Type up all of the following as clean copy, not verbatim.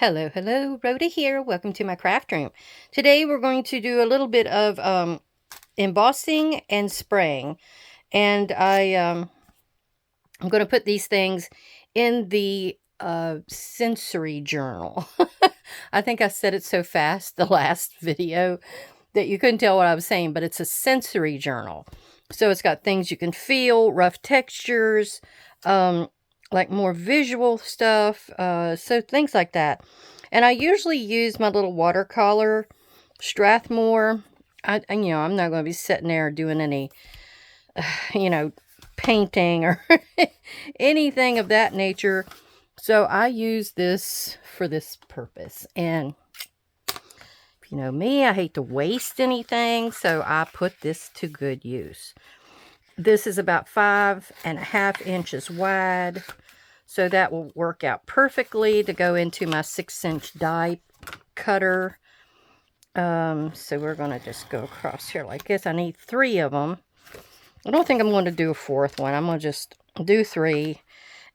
Hello, hello, Rhoda here. Welcome to my craft room. Today we're going to do a little bit of embossing and spraying. And I'm going to put these things in the sensory journal. I think I said it so fast the last video that you couldn't tell what I was saying, but it's a sensory journal. So it's got things you can feel, rough textures, like more visual stuff, so things like that. And I usually use my little watercolor Strathmore. I'm not going to be sitting there doing any, you know, painting or anything of that nature. So I use this for this purpose. And if you know me, I hate to waste anything, so I put this to good use. This is about 5.5 inches wide, so that will work out perfectly to go into my 6-inch die cutter. So we're going to just go across here like this. I need 3 of them. I don't think I'm going to do a 4th one. I'm going to just do 3.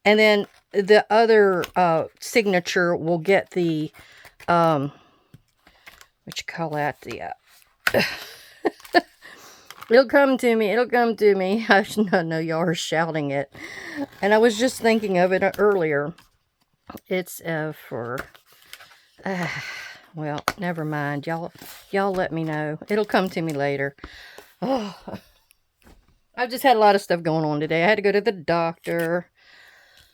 And then the other signature will get the, what you call that, the, it'll come to me. It'll come to me. I know y'all are shouting it. And I was just thinking of it earlier. It's for, well, never mind. Y'all let me know. It'll come to me later. Oh, I've just had a lot of stuff going on today. I had to go to the doctor.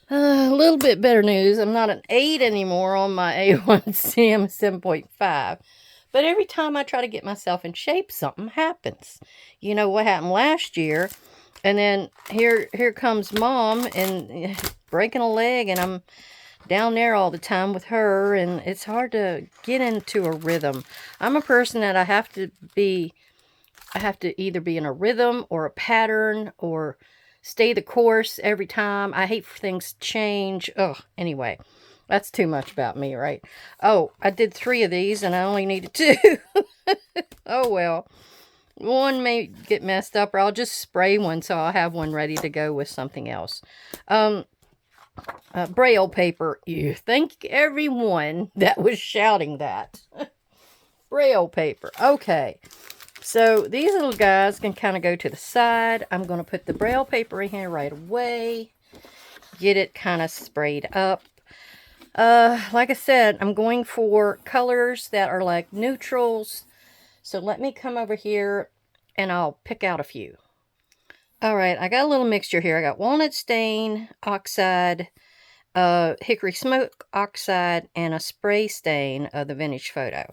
A little bit better news. I'm not an 8 anymore on my A1C. I'm 7.5. But every time I try to get myself in shape, something happens. You know what happened last year? And then here comes Mom and breaking a leg, and I'm down there all the time with her, and it's hard to get into a rhythm. I'm a person that I have to either be in a rhythm or a pattern or stay the course every time. I hate for things to change. Anyway. That's too much about me, right? Oh, I did 3 of these and I only needed 2. Oh, well. One may get messed up, or I'll just spray one so I'll have one ready to go with something else. Braille paper. You thank everyone that was shouting that. Braille paper. Okay. So these little guys can kind of go to the side. I'm going to put the Braille paper in here right away. Get it kind of sprayed up. Like I said, I'm going for colors that are like neutrals. So let me come over here and I'll pick out a few. All right, I got a little mixture here. I got walnut stain, oxide, hickory smoke oxide, and a spray stain of the vintage photo.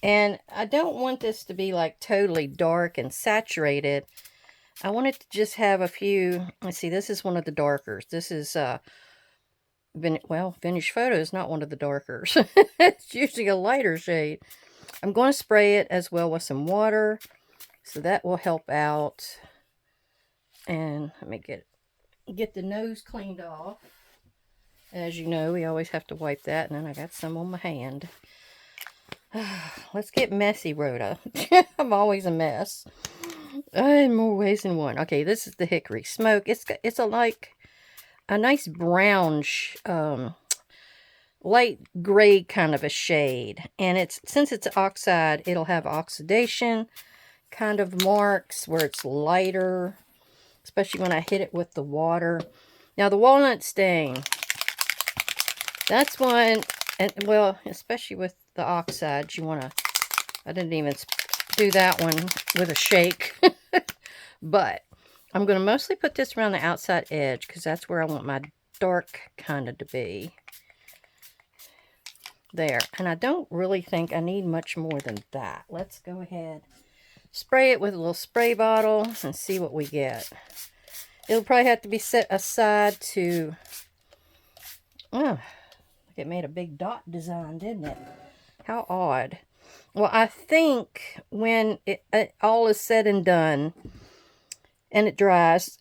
And I don't want this to be like totally dark and saturated. I want it to just have a few. Let's see, this is one of the darkers. This is vintage photo is not one of the darkers. It's usually a lighter shade. I'm going to spray it as well with some water, so that will help out. And let me get the nose cleaned off. As you know, we always have to wipe that, and then I got some on my hand. Let's get messy, Rhoda. I'm always a mess. In more ways than one. Okay, this is the hickory smoke. It's a nice brownish, light gray kind of a shade. And since it's oxide, it'll have oxidation kind of marks where it's lighter, especially when I hit it with the water. Now the walnut stain, that's one, and well, especially with the oxides, I didn't even do that one with a shake. But I'm going to mostly put this around the outside edge because that's where I want my dark kind of to be. There. And I don't really think I need much more than that. Let's go ahead, spray it with a little spray bottle and see what we get. It'll probably have to be set aside to... Oh, it made a big dot design, didn't it? How odd. Well, I think when it all is said and done, and it dries,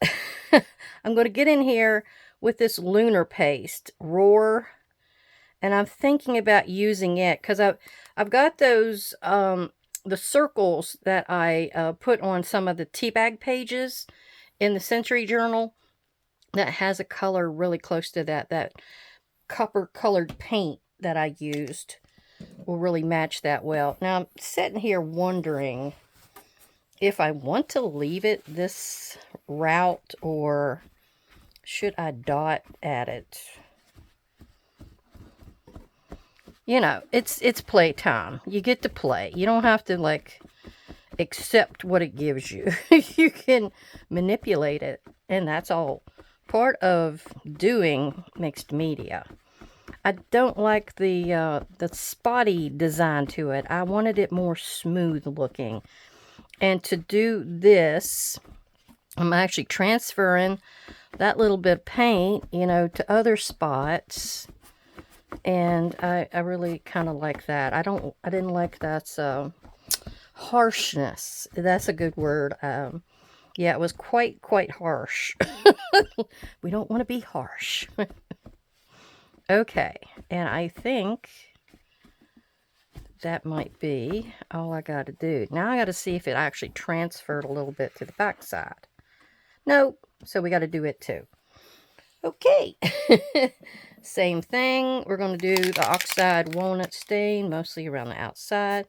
I'm going to get in here with this lunar paste, Roar, and I'm thinking about using it because I've got those the circles that I put on some of the tea bag pages in the Sensory Journal that has a color really close to that copper colored paint that I used will really match that well. Now, I'm sitting here wondering if I want to leave it this route or should I dot at it. You know, it's playtime. You get to play. You don't have to, like, accept what it gives you. You can manipulate it, and that's all part of doing mixed media. I don't like the spotty design to it. I wanted it more smooth looking. And to do this, I'm actually transferring that little bit of paint, you know, to other spots. And I really kind of like that. I didn't like that harshness. That's a good word. Yeah, it was quite harsh. We don't want to be harsh. Okay, and I think that might be all I got to do. Now I got to see if it actually transferred a little bit to the back side. Nope, so we got to do it too. Okay, same thing. We're going to do the oxide walnut stain, mostly around the outside.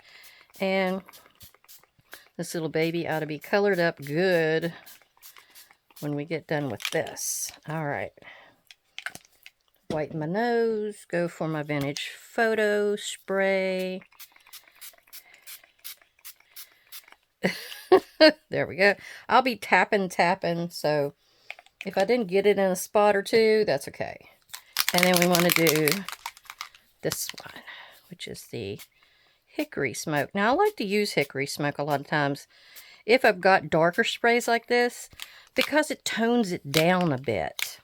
And this little baby ought to be colored up good when we get done with this. All right. Whiten my nose. Go for my vintage photo spray. There we go. I'll be tapping, so if I didn't get it in a spot or two, that's okay. And then we want to do this one, which is the hickory smoke. Now, I like to use hickory smoke a lot of times if I've got darker sprays like this, because it tones it down a bit.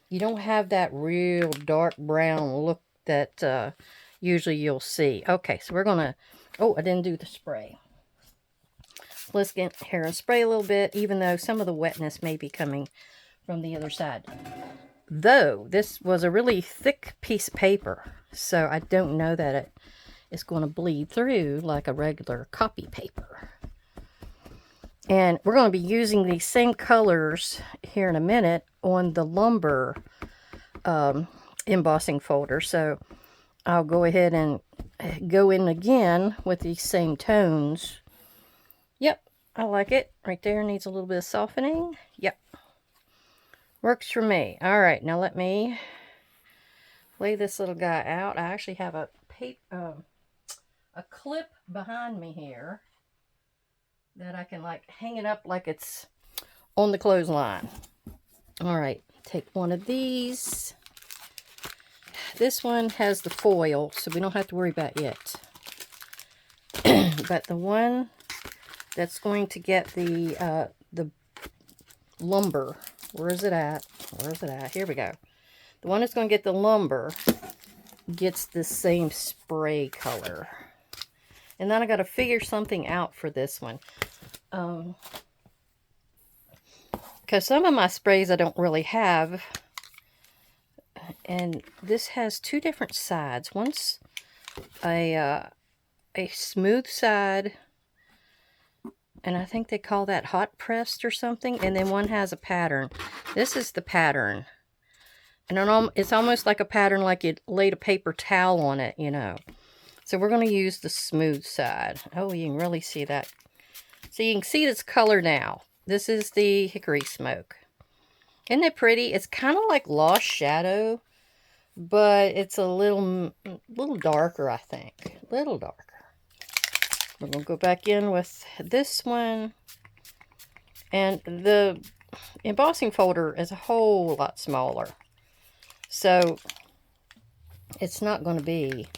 You don't have that real dark brown look that usually you'll see. Okay, so we're going to... Oh, I didn't do the spray. Let's get here and spray a little bit, even though some of the wetness may be coming from the other side. Though, this was a really thick piece of paper, so I don't know that it is going to bleed through like a regular copy paper. And we're going to be using these same colors here in a minute on the lumber embossing folder. So I'll go ahead and go in again with these same tones. Yep, I like it. Right there needs a little bit of softening. Yep. Works for me. All right, now let me lay this little guy out. I actually have a clip behind me here that I can like hang it up like it's on the clothesline. All right, take one of these. This one has the foil, so we don't have to worry about it. But the one that's going to get the lumber, where is it at? Where is it at? Here we go. The one that's going to get the lumber gets the same spray color. And then I got to figure something out for this one. Because some of my sprays I don't really have. And this has two different sides. One's a smooth side. And I think they call that hot pressed or something. And then one has a pattern. This is the pattern. And it's almost like a pattern like you laid a paper towel on it, you know. So we're going to use the smooth side. Oh, you can really see that. So you can see this color now. This is the hickory smoke. Isn't it pretty? It's kind of like Lost Shadow, but it's a little darker, I think. A little darker. We're going to go back in with this one. And the embossing folder is a whole lot smaller. So it's not going to be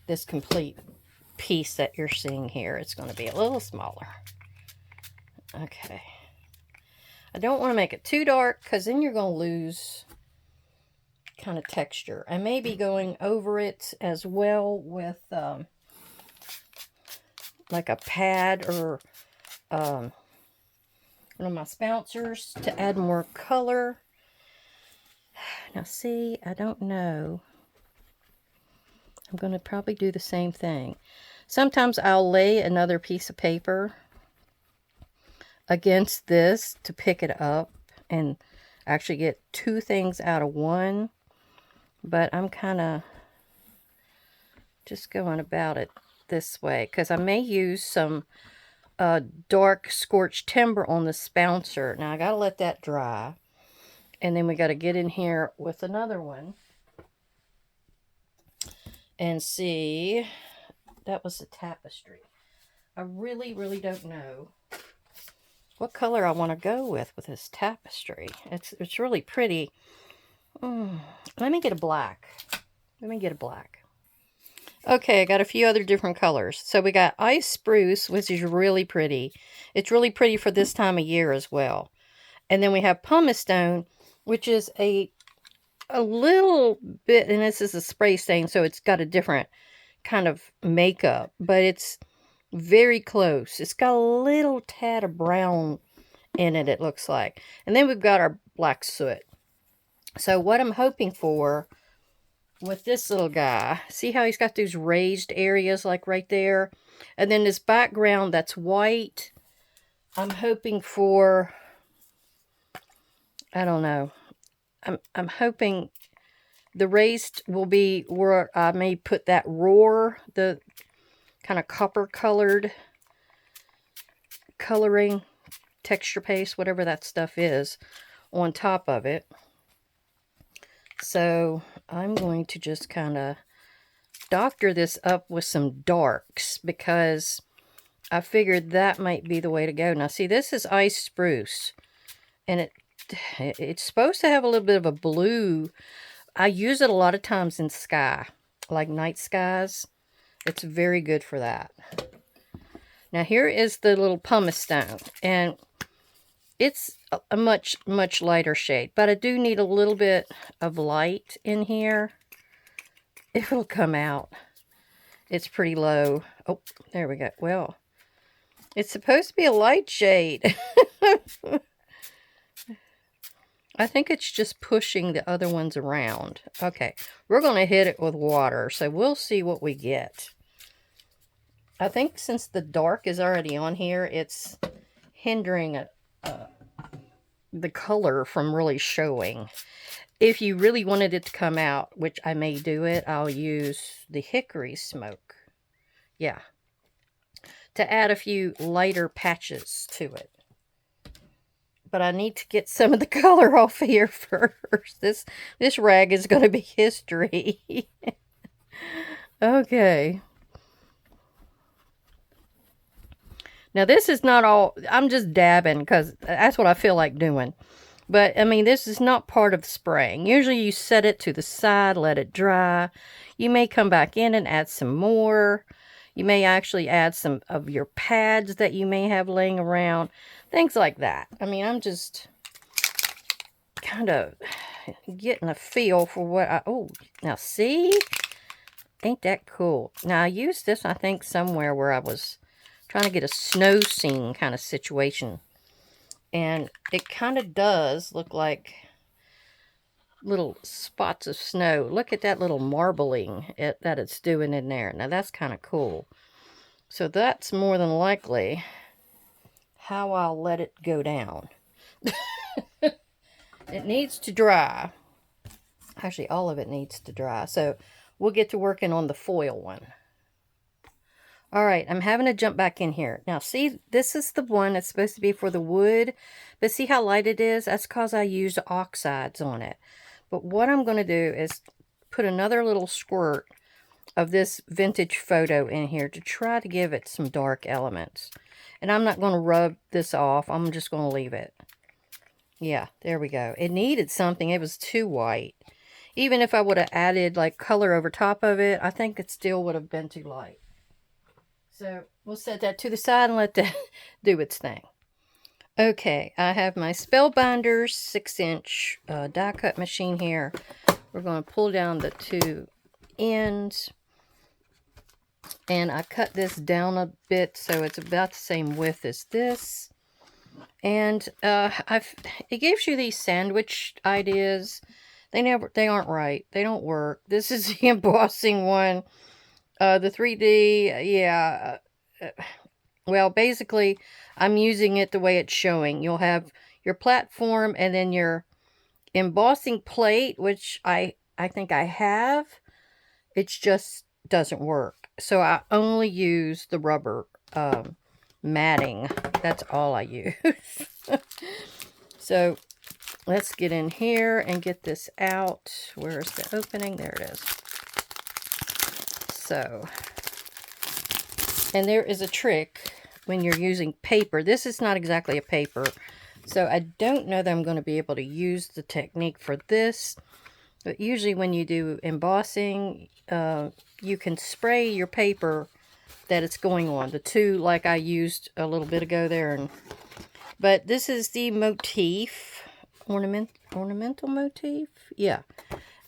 this complete piece that you're seeing here. It's going to be a little smaller. Okay. I don't want to make it too dark because then you're going to lose kind of texture. I may be going over it as well with like a pad or one of my spouncers to add more color. Now see, I don't know. I'm going to probably do the same thing. Sometimes I'll lay another piece of paper against this to pick it up and actually get two things out of one. But I'm kind of just going about it this way, because I may use some dark scorched timber on the spouncer. Now I gotta let that dry, and then we got to get in here with another one and see. That was the tapestry. I really don't know what color I want to go with this tapestry. It's really pretty. Let me get a black. Let me get a black. Okay, I got a few other different colors. So we got ice spruce, which is really pretty. It's really pretty for this time of year as well. And then we have pumice stone, which is a little bit, and this is a spray stain, so it's got a different kind of makeup, but it's very close. It's got a little tad of brown in it, it looks like. And then we've got our black soot. So what I'm hoping for with this little guy, see how he's got these raised areas like right there? And then this background that's white. I'm hoping for, I don't know. I'm hoping the raised will be where I may put that roar, the kind of copper colored coloring, texture paste, whatever that stuff is, on top of it. So I'm going to just kind of doctor this up with some darks, because I figured that might be the way to go. Now see, this is ice spruce, and it's supposed to have a little bit of a blue. I use it a lot of times in sky, like night skies. It's very good for that. Now here is the little pumice stone, and it's a much lighter shade, but I do need a little bit of light in here. It'll come out. It's pretty low. Oh, there we go. Well, it's supposed to be a light shade. I think it's just pushing the other ones around. Okay, we're going to hit it with water, so we'll see what we get. I think since the dark is already on here, it's hindering the color from really showing. If you really wanted it to come out, which I may do it, I'll use the hickory smoke. Yeah. To add a few lighter patches to it. But I need to get some of the color off here first. This rag is going to be history. Okay. Now this is not all, I'm just dabbing because that's what I feel like doing. But I mean, this is not part of the spraying. Usually you set it to the side, let it dry. You may come back in and add some more. You may actually add some of your pads that you may have laying around. Things like that. I mean, I'm just kind of getting a feel for what oh, now see? Ain't that cool? Now I used this, I think, somewhere where I was trying to get a snow scene kind of situation. And it kind of does look like little spots of snow. Look at that little marbling that it's doing in there. Now that's kind of cool. So that's more than likely how I'll let it go down. It needs to dry. Actually, all of it needs to dry. So we'll get to working on the foil one. All right, I'm having to jump back in here. Now, see, this is the one that's supposed to be for the wood. But see how light it is? That's because I used oxides on it. But what I'm going to do is put another little squirt of this vintage photo in here to try to give it some dark elements. And I'm not going to rub this off. I'm just going to leave it. Yeah, there we go. It needed something. It was too white. Even if I would have added like color over top of it, I think it still would have been too light. So we'll set that to the side and let that do its thing. Okay, I have my Spellbinders 6-inch die cut machine here. We're going to pull down the two ends. And I cut this down a bit so it's about the same width as this. And it gives you these sandwich ideas. They aren't right. They don't work. This is the embossing one. The 3D, yeah. Well, basically, I'm using it the way it's showing. You'll have your platform and then your embossing plate, which I think I have. It's just doesn't work. So I only use the rubber matting. That's all I use. So let's get in here and get this out. Where's the opening? There it is. So, and there is a trick when you're using paper. This is not exactly a paper, so I don't know that I'm going to be able to use the technique for this. But usually when you do embossing, you can spray your paper that it's going on. The two like I used a little bit ago there. But this is the motif, ornamental motif. Yeah.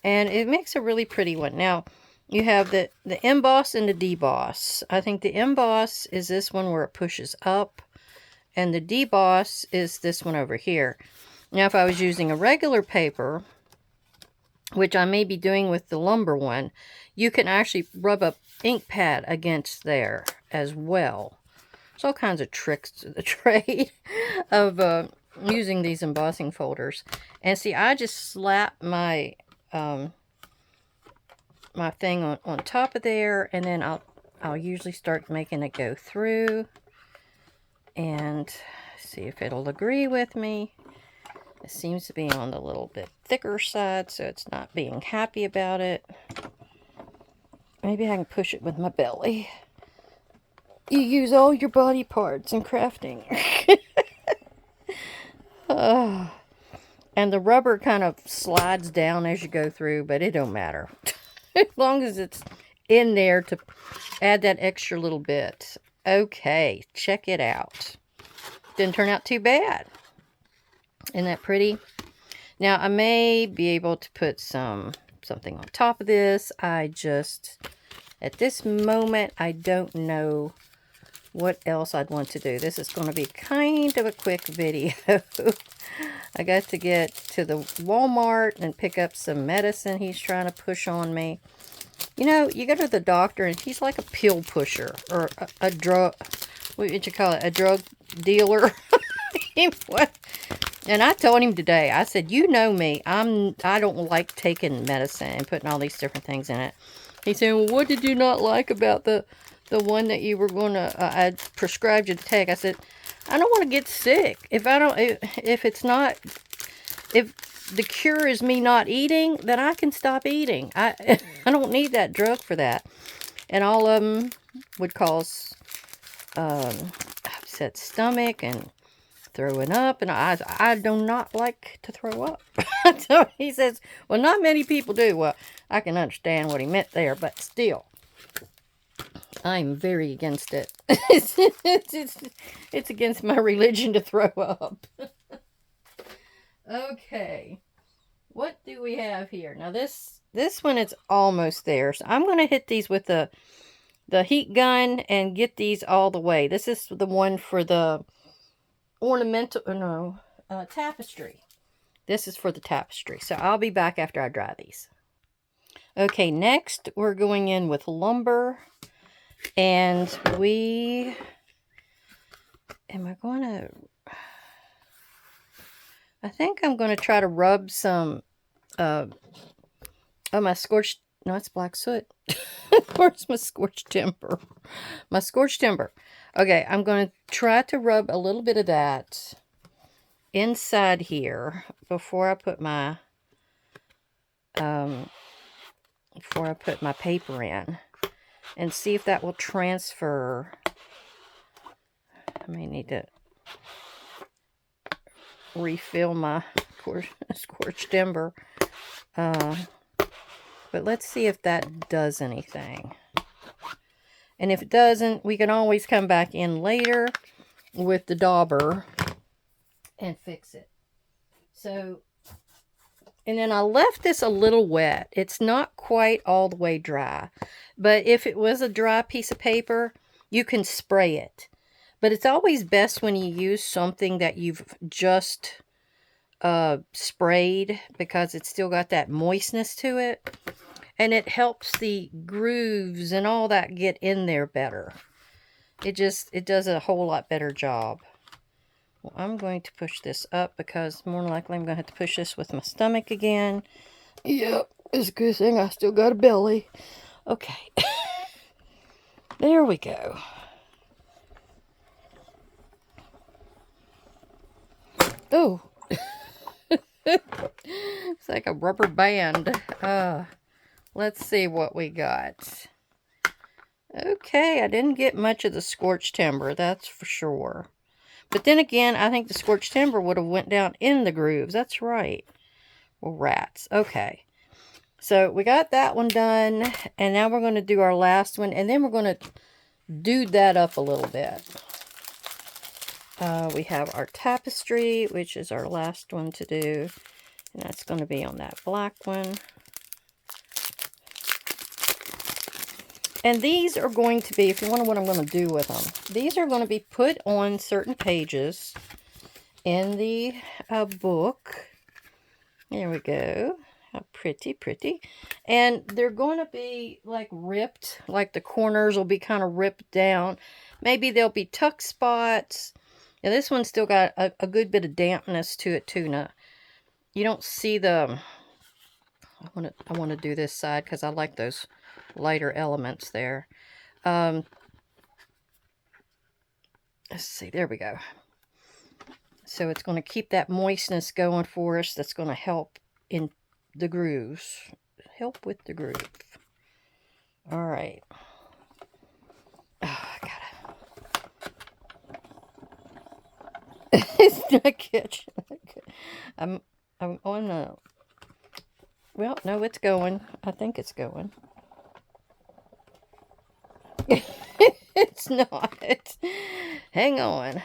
And it makes a really pretty one. Now, you have the emboss and the deboss. I think the emboss is this one where it pushes up. And the deboss is this one over here. Now, if I was using a regular paper, which I may be doing with the lumber one, you can actually rub a ink pad against there as well. There's all kinds of tricks to the trade of using these embossing folders. And see, I just slap my my thing on top of there, and then I'll usually start making it go through and see if it'll agree with me. It seems to be on the little bit thicker side, so it's not being happy about it. Maybe I can push it with my belly. You use all your body parts in crafting. And the rubber kind of slides down as you go through, but it don't matter. As long as it's in there to add that extra little bit. Okay, check it out. Didn't turn out too bad. Isn't that pretty? Now, I may be able to put something on top of this. At this moment, I don't know what else I'd want to do. This is going to be kind of a quick video. I got to get to the Walmart and pick up some medicine he's trying to push on me. You know, you go to the doctor and he's like a pill pusher or a drug, what would you call it, a drug dealer. What? And I told him today, I said, you know me, I don't like taking medicine and putting all these different things in it. He said, well, what did you not like about the one that you were going to, I prescribed you to take? I said, I don't want to get sick. If the cure is me not eating, then I can stop eating. I don't need that drug for that. And all of them would cause upset stomach and throwing up, and I do not like to throw up. So he says, well, not many people do. Well, I can understand what he meant there, but still, I'm very against it. It's against my religion to throw up. Okay, what do we have here? Now this one is almost there, so I'm going to hit these with the heat gun and get these all the way. This is the one for the ornamental, tapestry. This is for the tapestry. So I'll be back after I dry these. Okay, next we're going in with lumber. And I think I'm going to try to rub some, my scorched, no, it's black soot. Where's my scorched timber? My scorched timber. Okay, I'm going to try to rub a little bit of that inside here before I put my paper in, and see if that will transfer. I may need to refill my scorched timber, but let's see if that does anything. And if it doesn't, we can always come back in later with the dauber and fix it. So, and then I left this a little wet. It's not quite all the way dry. But if it was a dry piece of paper, you can spray it. But it's always best when you use something that you've just sprayed, because it's still got that moistness to it. And it helps the grooves and all that get in there better. It does a whole lot better job. Well, I'm going to push this up because more than likely I'm going to have to push this with my stomach again. Yep, it's a good thing I still got a belly. Okay. There we go. Oh, it's like a rubber band. Let's see what we got. Okay, I didn't get much of the scorched timber, that's for sure. But then again, I think the scorched timber would have went down in the grooves. That's right. Well, rats. Okay. So we got that one done. And now we're going to do our last one. And then we're going to dude that up a little bit. We have our tapestry, which is our last one to do. And that's going to be on that black one. And these are going to be, if you wonder what I'm going to do with them, these are going to be put on certain pages in the book. There we go. How pretty, pretty. And they're going to be like ripped, like the corners will be kind of ripped down. Maybe there'll be tuck spots. Now this one's still got a good bit of dampness to it too. Now, you don't see the, I want to do this side because I like those lighter elements there. Let's see, there we go. So it's going to keep that moistness going for us. That's going to help in the grooves. Help with the groove. All right. Oh, I gotta. It's not catching. I'm on the. Well, no, it's going. I think it's going. It's not. Hang on.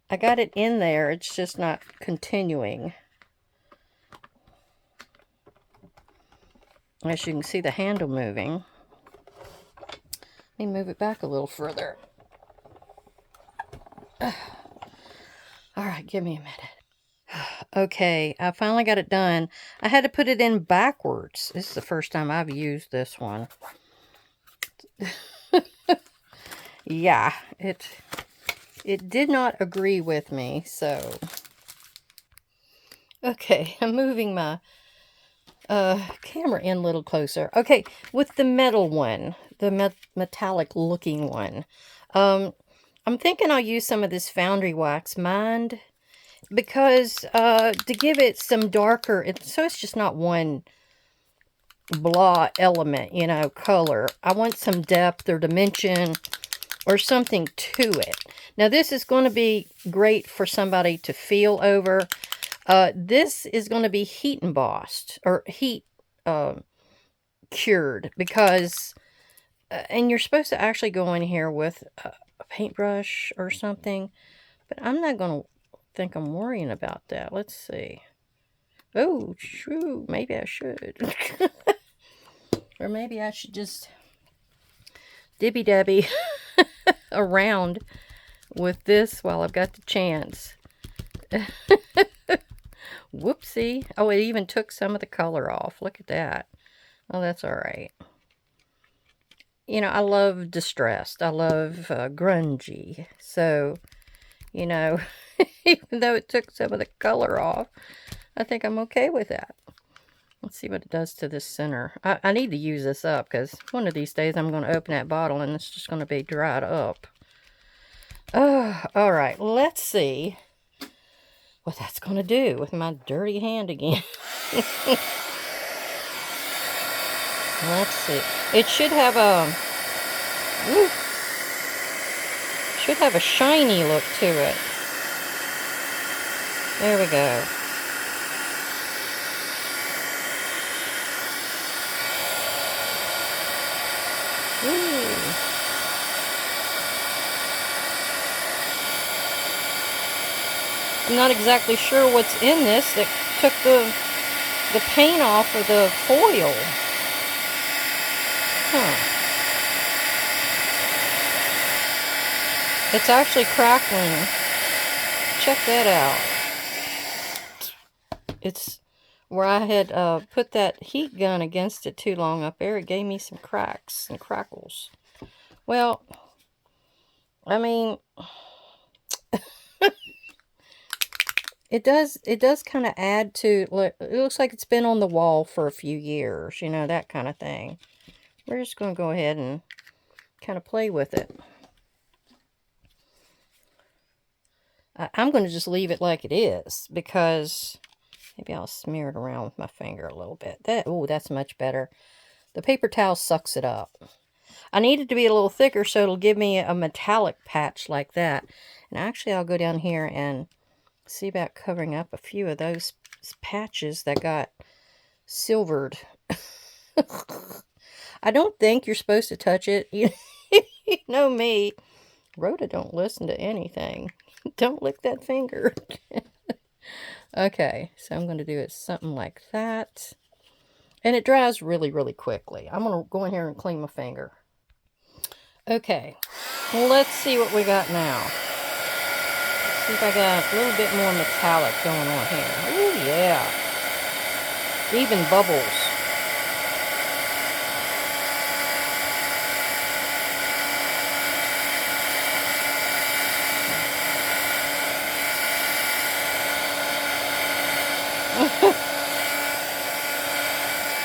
I got it in there. It's just not continuing. As you can see the handle moving. Let me move it back a little further. Alright, give me a minute. Okay, I finally got it done. I had to put it in backwards. This is the first time I've used this one. Yeah, it did not agree with me, so. Okay, I'm moving my camera in a little closer. Okay, with the metal one, the metallic looking one, I'm thinking I'll use some of this foundry wax mind because to give it some darker, so it's just not one blah element, you know, color. I want some depth or dimension or something to it. Now this is going to be great for somebody to feel over. This is going to be heat embossed or heat cured because, and you're supposed to actually go in here with a paintbrush or something, but I'm not going to think I'm worrying about that. Let's see. Oh, true. Maybe I should. Or maybe I should just dibby-dabby around with this while I've got the chance. Whoopsie. Oh, it even took some of the color off. Look at that. Oh, that's all right. You know, I love distressed. I love grungy. So, you know, even though it took some of the color off, I think I'm okay with that. Let's see what it does to this center. I need to use this up because one of these days I'm going to open that bottle and it's just going to be dried up. Oh, all right. Let's see what that's going to do with my dirty hand again. Let's see. It should have a shiny look to it. There we go. Ooh. I'm not exactly sure what's in this that took the paint off of the foil. Huh. It's actually crackling. Check that out. It's where I had put that heat gun against it too long up there. It gave me some cracks and crackles. Well, I mean, it does kind of add to, it looks like it's been on the wall for a few years, you know, that kind of thing. We're just going to go ahead and kind of play with it. I'm going to just leave it like it is, because maybe I'll smear it around with my finger a little bit. Oh, that's much better. The paper towel sucks it up. I need it to be a little thicker so it'll give me a metallic patch like that. And actually, I'll go down here and see about covering up a few of those patches that got silvered. I don't think you're supposed to touch it. You know me. Rhoda don't listen to anything. Don't lick that finger. Okay, so I'm going to do it something like that. And it dries really, really quickly. I'm going to go in here and clean my finger. Okay, well, let's see what we got now. Let's see if I got a little bit more metallic going on here. Oh, yeah. Even bubbles.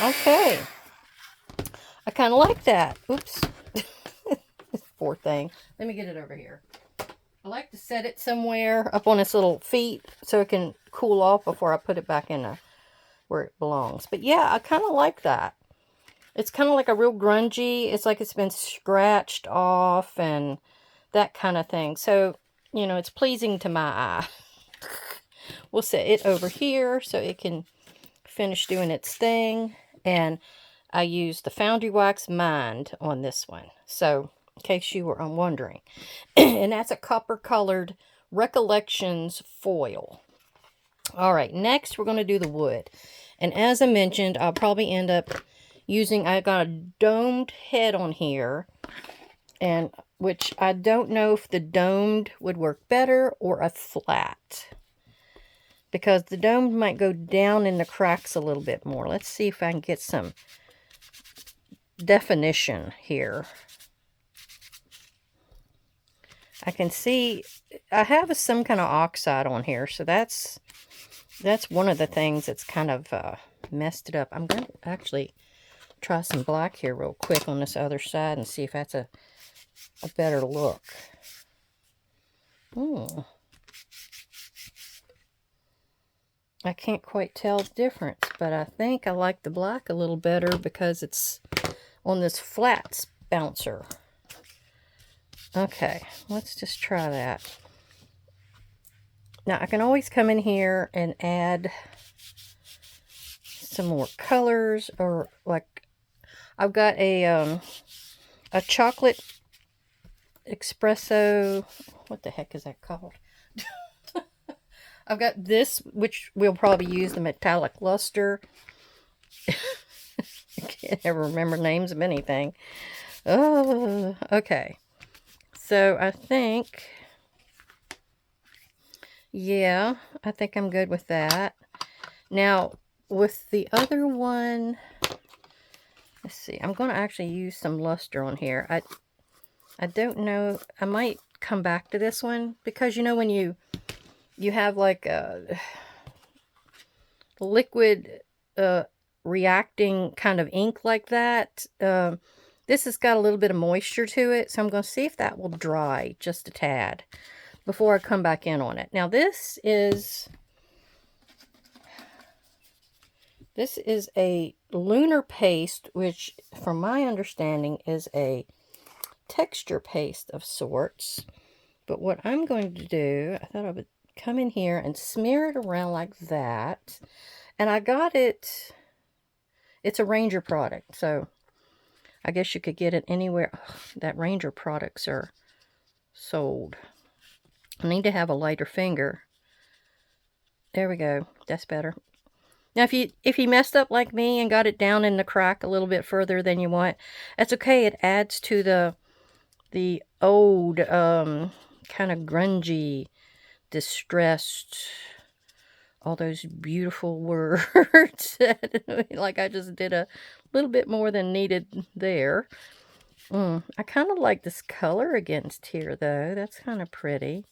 Okay. I kind of like that. Oops. Poor thing. Let me get it over here. I like to set it somewhere up on its little feet so it can cool off before I put it back in where it belongs. But yeah, I kind of like that. It's kind of like a real grungy. It's like it's been scratched off and that kind of thing. So, you know, it's pleasing to my eye. We'll set it over here so it can finish doing its thing. And I used the Foundry Wax Mind on this one. So, in case you were wondering. And that's a copper colored Recollections foil. All right, next we're going to do the wood. And as I mentioned, I'll probably end up using, I got a domed head on here, and which I don't know if the domed would work better or a flat, because the domed might go down in the cracks a little bit more. Let's see if I can get some definition here. I can see I have some kind of oxide on here, so that's one of the things that's kind of messed it up. I'm going to actually try some black here real quick on this other side and see if that's a better look. I can't quite tell the difference, but I think I like the black a little better because it's on this flat bouncer. Okay, let's just try that. Now, I can always come in here and add some more colors, or like I've got a chocolate espresso. What the heck is that called? I've got this, which we'll probably use the metallic luster. I can't ever remember names of anything. Oh, okay. So I think, yeah, I think I'm good with that. Now, with the other one, let's see. I'm going to actually use some luster on here. I don't know. I might come back to this one because, you know, when you have like a liquid reacting kind of ink like that, this has got a little bit of moisture to it, so I'm going to see if that will dry just a tad before I come back in on it. Now this is a lunar paste, which from my understanding is a texture paste of sorts. But what I'm going to do, I thought I would come in here and smear it around like that. And I got it, it's a Ranger product, so I guess you could get it anywhere that Ranger products are sold. I need to have a lighter finger. There we go. That's better. Now, if you messed up like me and got it down in the crack a little bit further than you want, that's okay. It adds to the old kind of grungy, distressed, all those beautiful words. Like I just did a little bit more than needed there. I kind of like this color against here, though. That's kind of pretty.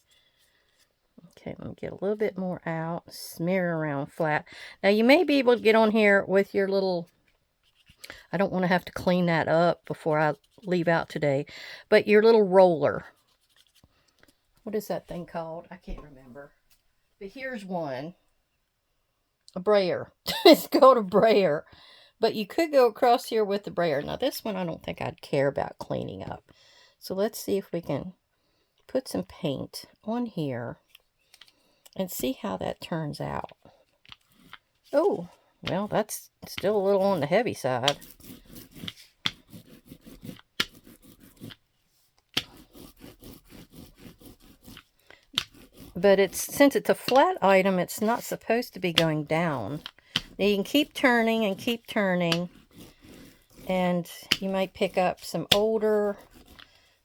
Okay, let me get a little bit more out. Smear around flat. Now, you may be able to get on here with your little... I don't want to have to clean that up before I leave out today. But your little roller. What is that thing called? I can't remember. But here's one. A brayer. It's called a brayer. But you could go across here with the brayer. Now this one I don't think I'd care about cleaning up. So let's see if we can put some paint on here and see how that turns out. Oh, well, that's still a little on the heavy side. But since it's a flat item, it's not supposed to be going down. Now you can keep turning and keep turning, and you might pick up some older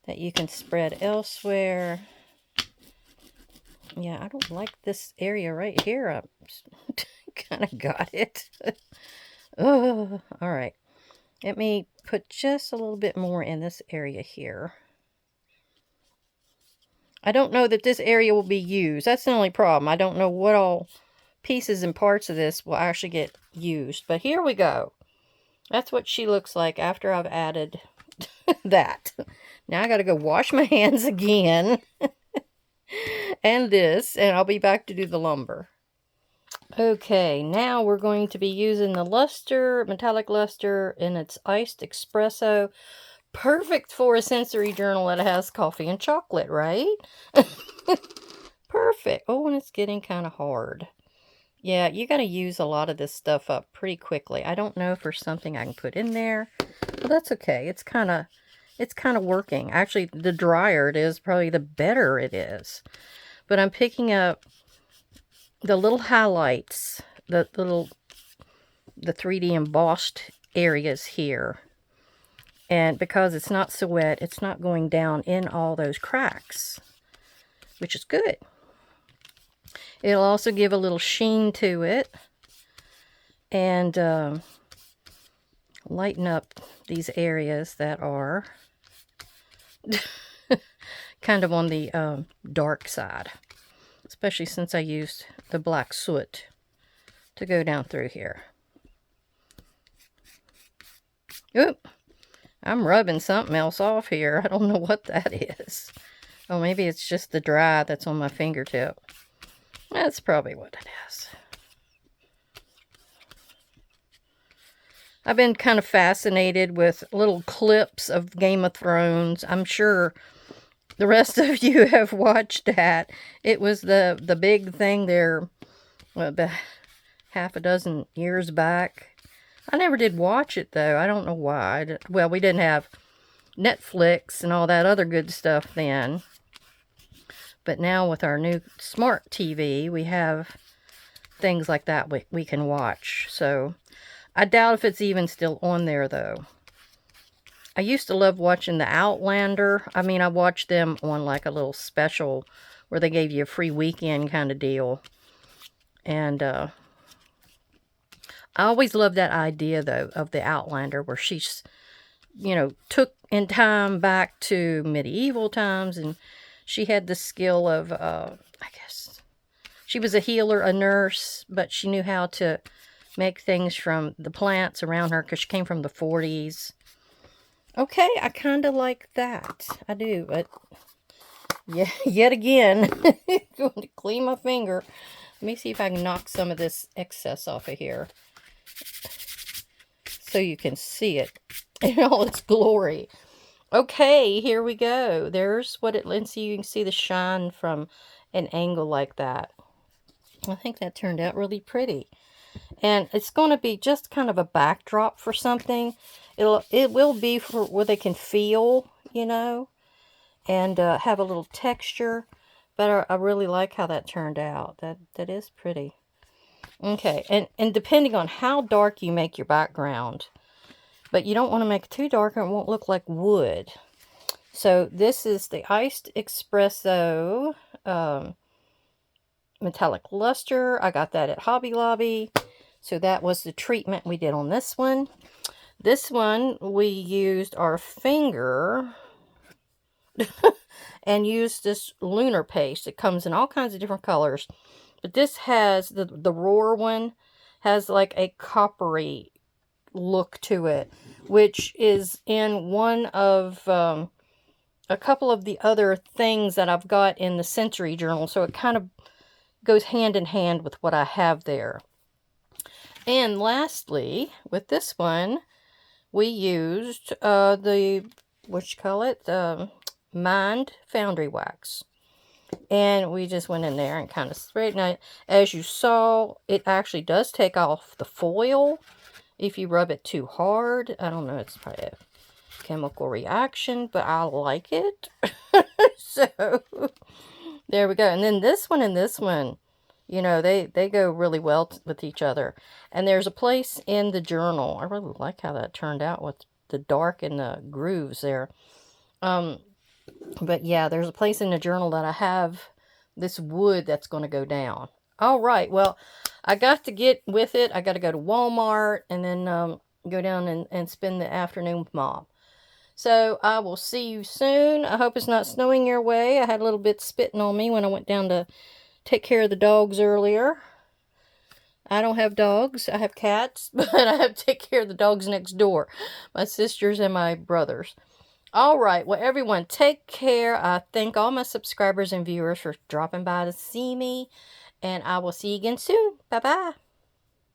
that you can spread elsewhere. Yeah, I don't like this area right here. I kind of got it. Oh, all right. Let me put just a little bit more in this area here. I don't know that this area will be used. That's the only problem. I don't know what all pieces and parts of this will actually get used. But here we go. That's what she looks like after I've added that. Now I got to go wash my hands again. And this. And I'll be back to do the lumber. Okay, now we're going to be using the luster, metallic luster, in its iced espresso. Perfect for a sensory journal that has coffee and chocolate, right? Perfect. Oh, and it's getting kind of hard. Yeah, you got to use a lot of this stuff up pretty quickly. I don't know if there's something I can put in there. But that's okay. It's kind of working. Actually, the drier it is, probably the better it is. But I'm picking up the little highlights, the 3D embossed areas here. And because it's not so wet, it's not going down in all those cracks, which is good. It'll also give a little sheen to it and lighten up these areas that are kind of on the dark side, especially since I used the black soot to go down through here. Oop. I'm rubbing something else off here. I don't know what that is. Oh, maybe it's just the dry that's on my fingertip. That's probably what it is. I've been kind of fascinated with little clips of Game of Thrones. I'm sure the rest of you have watched that. It was the big thing there about half a dozen years back. I never did watch it, though. I don't know why. Well, we didn't have Netflix and all that other good stuff then. But now with our new smart TV, we have things like that we can watch. So I doubt if it's even still on there, though. I used to love watching The Outlander. I mean, I watched them on like a little special where they gave you a free weekend kind of deal. And I always loved that idea, though, of the Outlander, where she's, took in time back to medieval times, and she had the skill of, I guess, she was a healer, a nurse, but she knew how to make things from the plants around her, because she came from the 40s. Okay, I kind of like that. I do, but, yeah, yet again, going to clean my finger. Let me see if I can knock some of this excess off of here, so you can see it in all its glory. Okay, here we go. There's what it lends you. You can see the shine from an angle like that. I think that turned out really pretty. And it's going to be just kind of a backdrop for something. It will be for where they can feel, and have a little texture. But I really like how that turned out. That is pretty. Okay, and depending on how dark you make your background, but you don't want to make it too dark or it won't look like wood. So this is the Iced Espresso Metallic Luster. I got that at Hobby Lobby. So that was the treatment we did on this one. This one, we used our finger and used this lunar paste. It comes in all kinds of different colors. But this has, the Roar one, has like a coppery look to it, which is in one of a couple of the other things that I've got in the sensory journal. So it kind of goes hand in hand with what I have there. And lastly, with this one, we used Mind Foundry Wax. And we just went in there and kind of sprayed. Now, as you saw, it actually does take off the foil if you rub it too hard. I don't know, it's probably a chemical reaction, but I like it. So, there we go. And then this one and this one, you know, they go really well with each other. And there's a place in the journal. I really like how that turned out with the dark and the grooves there. But yeah, there's a place in the journal that I have this wood that's going to go down. All right, well, I got to get with it. I got to go to Walmart and then go down and spend the afternoon with Mom. So I will see you soon. I hope it's not snowing your way. I had a little bit spitting on me when I went down to take care of the dogs earlier. I don't have dogs. I have cats, but I have to take care of the dogs next door. My sisters and my brothers. All right. Well, everyone, take care. I thank all my subscribers and viewers for dropping by to see me. And I will see you again soon. Bye-bye.